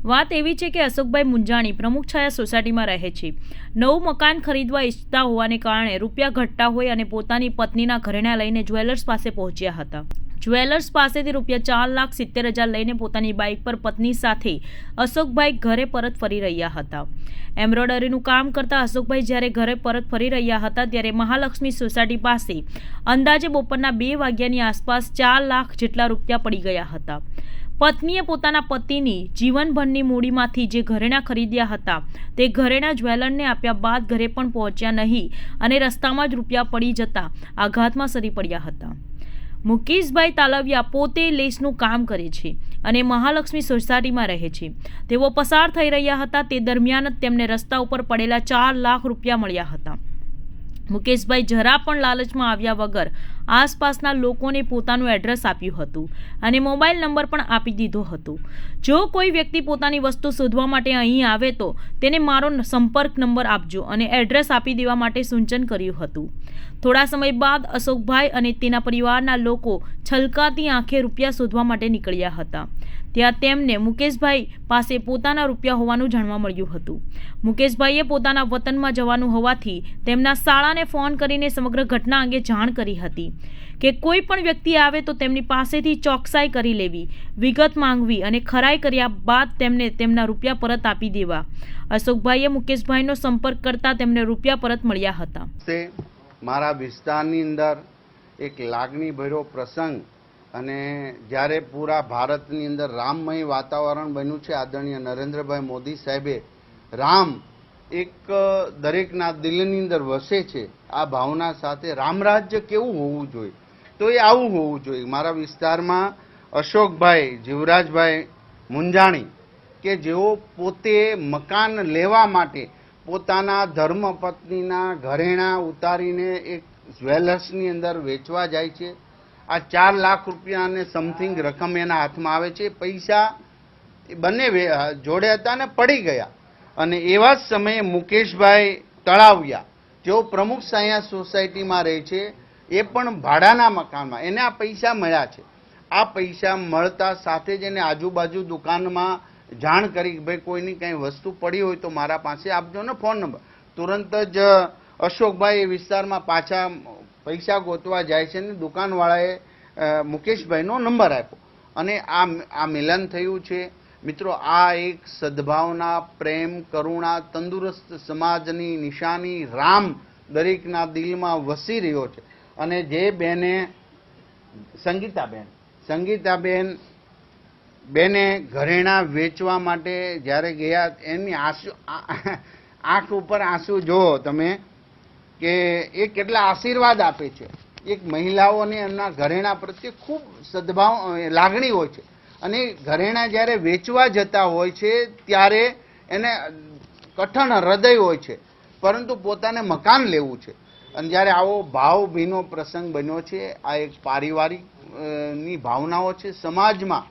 વાત એવી છે કે અશોકભાઈ મુંજાણી પ્રમુખ છાયા સોસાયટીમાં રહે છે. નવું મકાન ખરીદવા ઈચ્છતા હોવાને કારણે રૂપિયા ઘટતા હોય અને પોતાની પત્નીના ઘરેણા લઈને જ્વેલર્સ પાસે પહોંચ્યા હતા. જ્વેલર્સ પાસેથી રૂપિયા 4,70,000 લઈને પોતાની બાઇક પર પત્ની સાથે અશોકભાઈ ઘરે પરત ફરી રહ્યા હતા. એમ્બ્રોઇડરીનું કામ કરતા અશોકભાઈ જ્યારે ઘરે પરત ફરી રહ્યા હતા ત્યારે મહાલક્ષ્મી સોસાયટી પાસે અંદાજે બપોરના 2 વાગ્યાની આસપાસ 4 લાખ જેટલા રૂપિયા પડી ગયા હતા. પત્નીએ પોતાના પતિની જીવનભરની મૂડીમાંથી જે ઘરેણાં ખરીદ્યા હતા તે ઘરેણાં જ્વેલરને આપ્યા બાદ ઘરે પણ પહોંચ્યા નહીં અને રસ્તામાં જ રૂપિયા પડી જતા આઘાતમાં સરી પડ્યા હતા. મુકેશભાઈ તાલવિયા પોતે લેસનું કામ કરે છે અને મહાલક્ષ્મી સોસાયટીમાં રહે છે. તેઓ પસાર થઈ રહ્યા હતા તે દરમિયાન જ તેમને રસ્તા ઉપર પડેલા 4 લાખ રૂપિયા મળ્યા હતા. મુકેશભાઈ જરા પણ લાલચમાં આવ્યા વગર આસપાસના લોકોને પોતાનું એડ્રેસ આપ્યું હતું અને મોબાઈલ નંબર પણ આપી દીધો હતો. જો કોઈ વ્યક્તિ પોતાની વસ્તુ શોધવા માટે અહીં આવે તો તેને મારો સંપર્ક નંબર આપજો અને એડ્રેસ આપી દેવા માટે સૂચન કર્યું હતું. થોડા સમય બાદ અશોકભાઈ અને તેના પરિવારના લોકો છલકાતી આંખે રૂપિયા શોધવા માટે નીકળ્યા હતા. ત્યાં તેમને મુકેશભાઈ પાસે પોતાના રૂપિયા હોવાનું જાણવા મળ્યું હતું. મુકેશભાઈએ પોતાના વતનમાં જવાનું હોવાથી તેમના શાળાને ફોન કરીને સમગ્ર ઘટના અંગે જાણ કરી હતી કે કોઈ પણ વ્યક્તિ આવે તો તેમની પાસેથી ચોકસાઈ કરી લેવી, વિગત માંગવી અને ખરાઈ કર્યા બાદ તેમને તેમના રૂપિયા પરત આપી દેવા. અશોકભાઈએ મુકેશભાઈનો સંપર્ક કરતા તેમને રૂપિયા પરત મળ્યા હતા. મારા વિસ્તારની અંદર એક લાગણીભર્યો પ્રસંગ અને જ્યારે પૂરા ભારતની અંદર રામમય વાતાવરણ બન્યું છે, આદરણીય નરેન્દ્રભાઈ મોદી સાહેબે રામ એક દરેકના દિલની અંદર વસે છે આ ભાવના સાથે રામરાજ્ય કેવું હોવું જોઈએ તો એ આવું હોવું જોઈએ. મારા વિસ્તારમાં અશોકભાઈ જીવરાજભાઈ મુંજાણી કે જેઓ પોતે મકાન લેવા માટે પોતાના ધર્મપત્નીના ઘરેણાં ઉતારીને એક જ્વેલર્સની અંદર વેચવા જાય છે. આ 4 લાખ રૂપિયા અને સમથિંગ રકમ એના હાથમાં આવે છે. પૈસા બંને જોડે હતા ને પડી ગયા. અને એવા જ સમયે મુકેશભાઈ તળાવિયા જેઓ પ્રમુખ છાયા સોસાયટીમાં રહે છે, એ પણ ભાડાના મકાનમાં એને આ પૈસા મળ્યા છે. આ પૈસા મળતા સાથે જ એને આજુબાજુ દુકાનમાં જાણ કરી કે ભાઈ કોઈની કંઈ વસ્તુ પડી હોય તો મારા પાસે આપજો ને ફોન નંબર. તુરંત જ અશોકભાઈ એ વિસ્તારમાં પાછા પૈસા ગોતવા જાય છે ને દુકાનવાળાએ મુકેશભાઈનો નંબર આપ્યો અને આ મિલન થયું છે. મિત્રો, આ એક સદભાવના, પ્રેમ, કરુણા, તંદુરસ્ત સમાજની નિશાની રામ દરેકના દિલમાં વસી રહ્યો છે. અને જે બેને સંગીતાબેન બેને ઘરેણાં વેચવા માટે જ્યારે ગયા એની આંખ ઉપર આંસુ જુઓ તમે કે એ કેટલા આશીર્વાદ આપે છે. એક મહિલાઓને એમના ઘરેણાં પ્રત્યે ખૂબ સદભાવ લાગણી હોય છે અને ઘરેણાં જ્યારે વેચવા જતા હોય છે ત્યારે એને કઠણ હૃદય હોય છે, પરંતુ પોતાને મકાન લેવું છે. અને જ્યારે આવો ભાવભીનો પ્રસંગ બન્યો છે, આ એક પારિવારિક ની ભાવનાઓ છે. સમાજમાં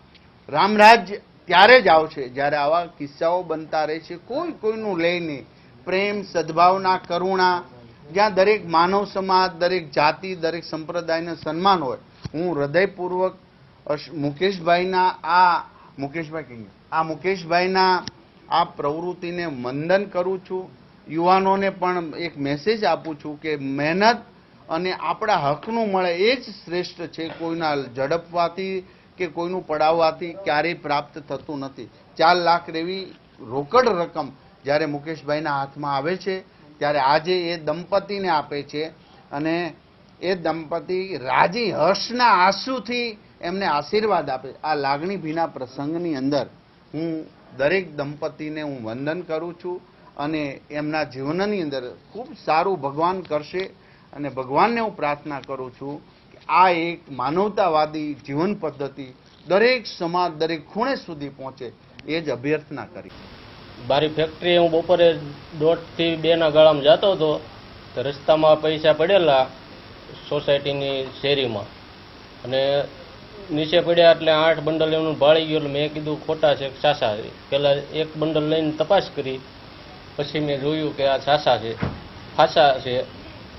રામરાજ ત્યારે જ આવશે જ્યારે આવા કિસ્સાઓ બનતા રહે છે. કોઈનું લઈને પ્રેમ, સદભાવના, કરુણા, જ્યાં દરેક માનવ સમાજ, દરેક જાતિ, દરેક સંપ્રદાયને સન્માન હોય. હું હૃદયપૂર્વક મુકેશભાઈના આ પ્રવૃત્તિને વંદન કરું છું. યુવાનોને પણ એક મેસેજ આપું છું કે મહેનત અને આપણા હકનું મળે એ જ શ્રેષ્ઠ છે. કોઈના ઝડપવાથી કે કોઈનું પડાવવાથી ક્યારેય પ્રાપ્ત થતું નથી. 4 લાખ જેવી રોકડ રકમ જ્યારે મુકેશભાઈના હાથમાં આવે છે ત્યારે આજે એ દંપતીને આપે છે અને એ દંપતી રાજી હર્ષના આંસુથી એમને આશીર્વાદ આપે. આ લાગણીભીના પ્રસંગની અંદર હું દરેક દંપતીને હું વંદન કરું છું અને એમના જીવનની અંદર ખૂબ સારું ભગવાન કરશે. અને ભગવાનને હું પ્રાર્થના કરું છું કે આ એક માનવતાવાદી જીવન પદ્ધતિ દરેક સમાજ, દરેક ખૂણે સુધી પહોંચે એ જ અભ્યર્થના કરી. મારી ફેક્ટરી હું બપોરે 1:30 થી 2 ગાળામાં જતો હતો તો રસ્તામાં પૈસા પડેલા સોસાયટીની શેરીમાં અને નીચે પડ્યા એટલે 8 બંડલ એમનું ભાળી ગયું. એટલે મેં કીધું ખોટા છે, સાસા છે. પહેલાં 1 બંડલ લઈને તપાસ કરી, પછી મેં જોયું કે આ સાસા છે, ફાસા છે.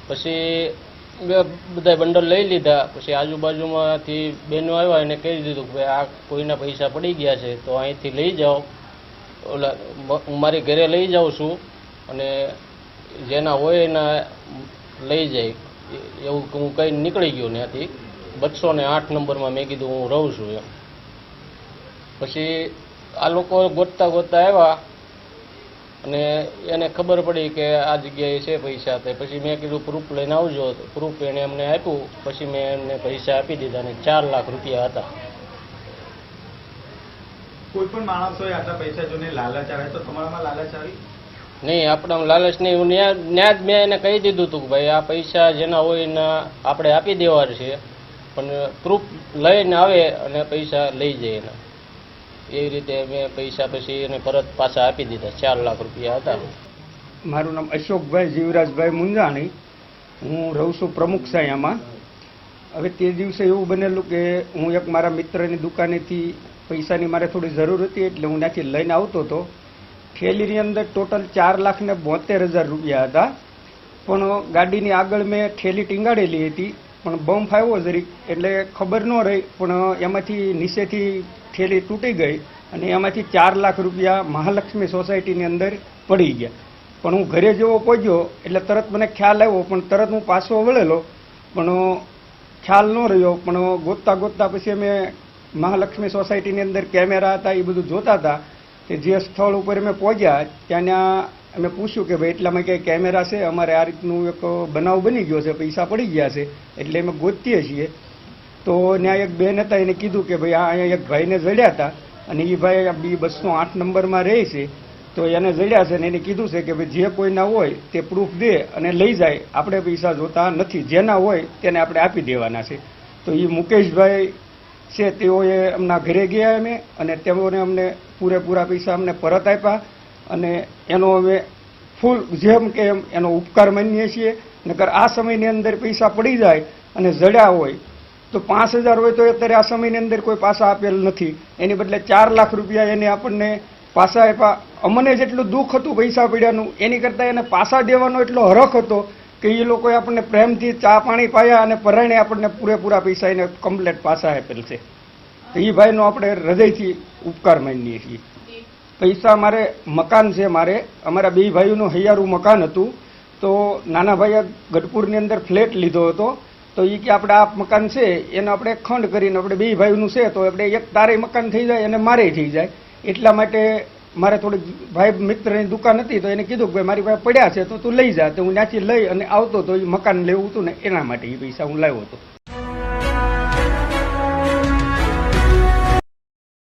પછી બધા બંડલ લઈ લીધા. પછી આજુબાજુમાંથી બહેનો આવ્યા એને કહી દીધું કે આ કોઈના પૈસા પડી ગયા છે તો અહીંથી લઈ જાઓ ઓલા હું મારી ઘરે લઈ જાઉં છું અને જેના હોય એના લઈ જાય એવું હું કંઈ નીકળી ગયો ત્યાંથી 208 નંબરમાં મેં કીધું હું રહું છું એમ. પછી આ લોકો ગોતતા ગોતતા આવ્યા અને એને ખબર પડી કે આ જગ્યાએ છે પૈસા. તો પછી મેં કીધું પ્રૂફ લઈને આવજો. પ્રૂફ એને અમને આપ્યું. પછી મેં એમને પૈસા આપી દીધા અને 4 લાખ રૂપિયા હતા. કોઈ પણ માણસોએ આટલા પૈસા જોઈને લાલચ આવે તો તમારામાં લાલચ આવી? નહીં, આપણા લાલચ નહીં. હું ન્યા જ મેં એને કહી દીધું હતું કે ભાઈ આ પૈસા જેના હોય એના આપણે આપી દેવા છે, પણ પ્રૂફ લઈને આવે અને પૈસા લઈ જાય એના. એવી રીતે મેં પૈસા પછી એને પરત પાછા આપી દીધા. 4 લાખ રૂપિયા હતા. મારું નામ અશોકભાઈ જીવરાજભાઈ મુંજાણી. હું રહું છું પ્રમુખ સાયામાં. હવે તે દિવસે એવું બનેલું કે હું એક મારા મિત્રની દુકાનેથી પૈસાની મારે થોડી જરૂર હતી એટલે હું ત્યાંથી લઈને આવતો હતો. થેલીની અંદર ટોટલ 4,72,000 રૂપિયા હતા. પણ ગાડીની આગળ મેં થેલી ટીંગાડેલી હતી, પણ બમ્પ આવ્યો જરીક એટલે ખબર ન રહી, પણ એમાંથી નીચેથી થેલી તૂટી ગઈ અને એમાંથી 4 લાખ રૂપિયા મહાલક્ષ્મી સોસાયટીની અંદર પડી ગયા. પણ હું ઘરે જેવો પહોંચ્યો એટલે તરત મને ખ્યાલ આવ્યો, પણ તરત હું પાછો વળેલો, પણ ખ્યાલ ન રહ્યો. પણ ગોતતા ગોતતા પછી અમે મહાલક્ષ્મી સોસાયટીની અંદર કેમેરા હતા એ બધું જોતા હતા. કે જે સ્થળ ઉપર અમે પહોંચ્યા ત્યાંના અમે પૂછ્યું કે ભાઈ એટલામાં ક્યાંય કેમેરા છે, અમારે આ રીતનું એક બનાવ બની ગયો છે, પૈસા પડી ગયા છે એટલે અમે ગોતીએ છીએ. તો ત્યાં એક બેન હતા, એને કીધું કે ભાઈ આ અહીંયા એક ભાઈને જડ્યા હતા અને એ ભાઈ આ 208 નંબરમાં રહે છે, તો એને જડ્યા છે. અને એને કીધું છે કે ભાઈ જે કોઈના હોય તે પ્રૂફ દે અને લઈ જાય, આપણે પૈસા જોતા નથી, જેના હોય તેને આપણે આપી દેવાના છે. તો એ મુકેશભાઈ છે તેઓએ એમના ઘરે ગયા અમે, અને તેઓને અમને પૂરેપૂરા પૈસા અમને પરત આપ્યા અને એનો અમે ફૂલ જેમ કે એમ એનો ઉપકાર માનીએ છીએ. નકર આ સમયની અંદર પૈસા પડી જાય અને જડ્યા હોય તો 5,000 હોય તો અત્યારે આ સમયની અંદર કોઈ પાછા આપેલ નથી. એની બદલે 4 લાખ રૂપિયા એને આપણને પાછા આપ્યા. અમને જેટલું દુઃખ હતું પૈસા પડ્યાનું, એની કરતાં એને પાછા દેવાનો એટલો હરખ હતો કે એ લોકોએ આપણને પ્રેમથી ચા પાણી પાયા અને પરાણે આપણને પૂરેપૂરા પૈસા એને કમ્પ્લેટ પાછા આપેલ છે. તો એ ભાઈનો આપણે હૃદયથી ઉપકાર માનીએ છીએ. પૈસા મારે મકાન છે, અમારા 2 ભાઈઓનું હૈયારું મકાન હતું. તો નાના ભાઈએ ગઢપુરની અંદર ફ્લેટ લીધો હતો. તો એ કે આપણે આ મકાન છે એનો આપણે ખંડ કરીને આપણે 2 ભાઈઓનું છે તો આપણે એક તારે મકાન થઈ જાય અને મારે થઈ જાય. એટલા માટે મારે થોડીક ભાઈ મિત્રની દુકાન હતી તો એને કીધું કે ભાઈ મારી પાસે પડ્યા છે તો તું લઈ જા. તો હું ત્યાંથી લઈ અને આવતો તો એ મકાન લેવું હતું ને એના માટે એ પૈસા હું લાવ્યો હતો.